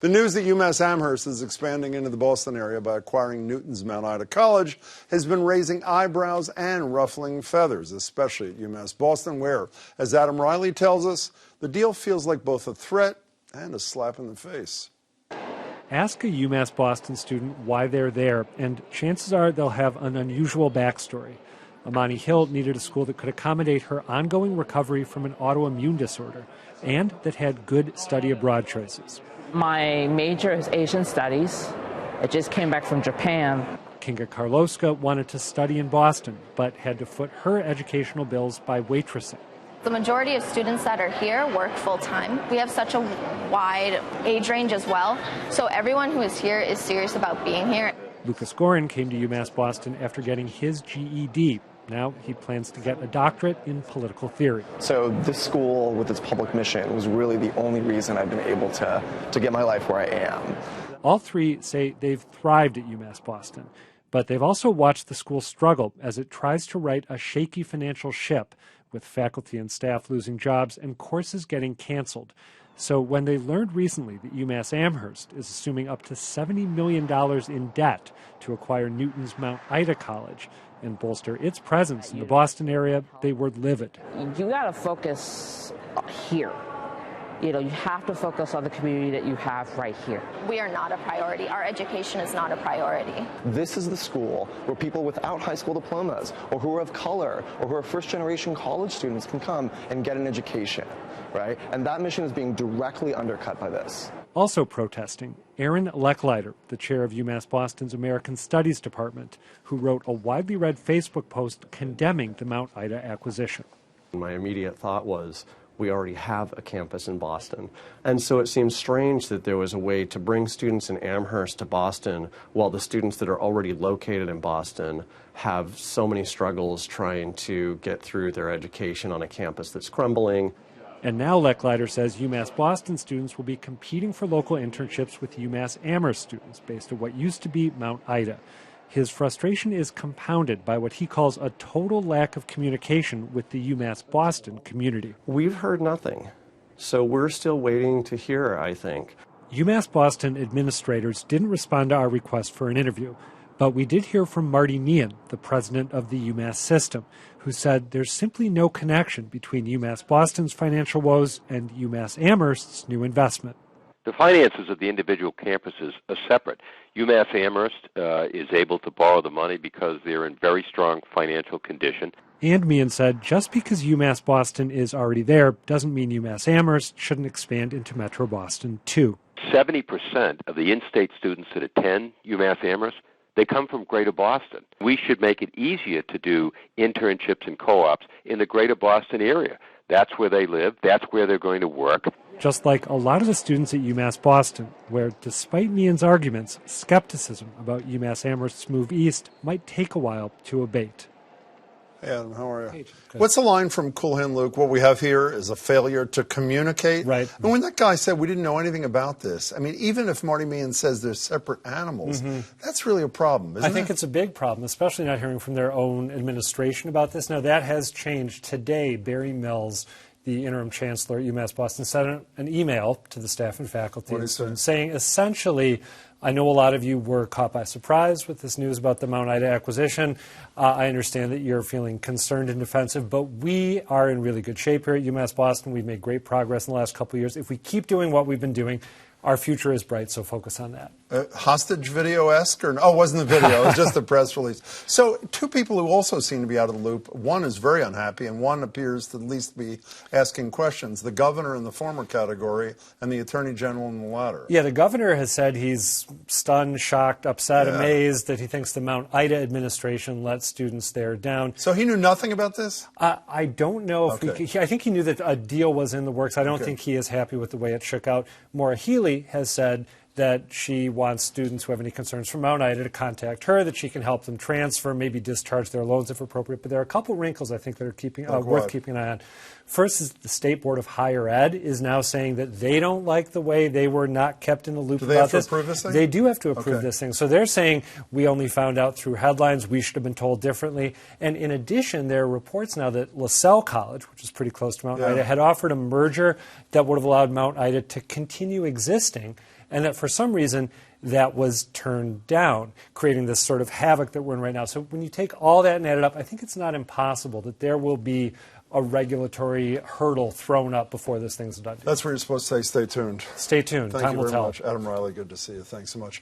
The news that UMass Amherst is expanding into the Boston area by acquiring Newton's Mount Ida College has been raising eyebrows and ruffling feathers, especially at UMass Boston, where, as Adam Riley tells us, the deal feels like both a threat and a slap in the face. Ask a UMass Boston student why they're there, and chances are they'll have an unusual backstory. Amani Hill needed a school that could accommodate her ongoing recovery from an autoimmune disorder and that had good study abroad choices. My major is Asian Studies. I just came back from Japan. Kinga Karloska wanted to study in Boston, but had to foot her educational bills by waitressing. The majority of students that are here work full-time. We have such a wide age range as well, so everyone who is here is serious about being here. Lucas Gorin came to UMass Boston after getting his GED. Now he plans to get a doctorate in political theory. So this school, with its public mission, was really the only reason I've been able to get my life where I am. All three say they've thrived at UMass Boston, but they've also watched the school struggle as it tries to right a shaky financial ship, with faculty and staff losing jobs and courses getting canceled. So when they learned recently that UMass Amherst is assuming up to $70 million in debt to acquire Newton's Mount Ida College and bolster its presence in the Boston area, they were livid. You got to focus here. You have to focus on the community that you have right here. We are not a priority. Our education is not a priority. This is the school where people without high school diplomas, or who are of color, or who are first-generation college students can come and get an education, right? And that mission is being directly undercut by this. Also protesting, Aaron Lechleiter, the chair of UMass Boston's American Studies Department, who wrote a widely read Facebook post condemning the Mount Ida acquisition. My immediate thought was, we already have a campus in Boston. And so it seems strange that there was a way to bring students in Amherst to Boston while the students that are already located in Boston have so many struggles trying to get through their education on a campus that's crumbling. And now Lechleiter says UMass Boston students will be competing for local internships with UMass Amherst students based on what used to be Mount Ida. His frustration is compounded by what he calls a total lack of communication with the UMass Boston community. We've heard nothing, so we're still waiting to hear, I think. UMass Boston administrators didn't respond to our request for an interview, but we did hear from Marty Meehan, the president of the UMass system, who said there's simply no connection between UMass Boston's financial woes and UMass Amherst's new investment. The finances of the individual campuses are separate. UMass Amherst is able to borrow the money because they're in very strong financial condition. And Meehan said just because UMass Boston is already there doesn't mean UMass Amherst shouldn't expand into Metro Boston, too. 70% of the in-state students that attend UMass Amherst, they come from Greater Boston. We should make it easier to do internships and co-ops in the Greater Boston area. That's where they live. That's where they're going to work. Just like a lot of the students at UMass Boston, where, despite Meehan's arguments, skepticism about UMass Amherst's move east might take a while to abate. Hey, Adam, how are you? Hey, what's the line from Cool Hand Luke? What we have here is a failure to communicate. Right. And when that guy said we didn't know anything about this, I mean, even if Marty Meehan says they're separate animals, that's really a problem, isn't it? I think it's a big problem, especially not hearing from their own administration about this. Now, that has changed today. Barry Mills, the interim chancellor at UMass Boston, sent an email to the staff and faculty and students saying, essentially, I know a lot of you were caught by surprise with this news about the Mount Ida acquisition. I understand that you're feeling concerned and defensive, but we are in really good shape here at UMass Boston. We've made great progress in the last couple of years. If we keep doing what we've been doing, our future is bright, so focus on that. Hostage video-esque? Or, oh, it wasn't the video. It was just a press release. So two people who also seem to be out of the loop. One is very unhappy, and one appears to at least be asking questions. The governor in the former category and the attorney general in the latter. Yeah, the governor has said he's stunned, shocked, upset, amazed that he thinks the Mount Ida administration let students there down. So he knew nothing about this? I don't know if I think he knew that a deal was in the works. I don't think he is happy with the way it shook out. Maura Healey has said that she wants students who have any concerns from Mount Ida to contact her, that she can help them transfer, maybe discharge their loans if appropriate. But there are a couple wrinkles I think that are worth keeping an eye on. First is the State Board of Higher Ed is now saying that they don't like the way they were not kept in the loop about this. Do they have to approve this thing? They do have to approve this thing. So they're saying we only found out through headlines. We should have been told differently. And in addition, there are reports now that LaSalle College, which is pretty close to Mount Ida, had offered a merger that would have allowed Mount Ida to continue existing and that for some reason that was turned down, creating this sort of havoc that we're in right now. So when you take all that and add it up, I think it's not impossible that there will be a regulatory hurdle thrown up before this thing's done. That's where you're supposed to say stay tuned. Stay tuned. Thank Time you will very tell. much. Adam Riley, good to see you. Thanks so much.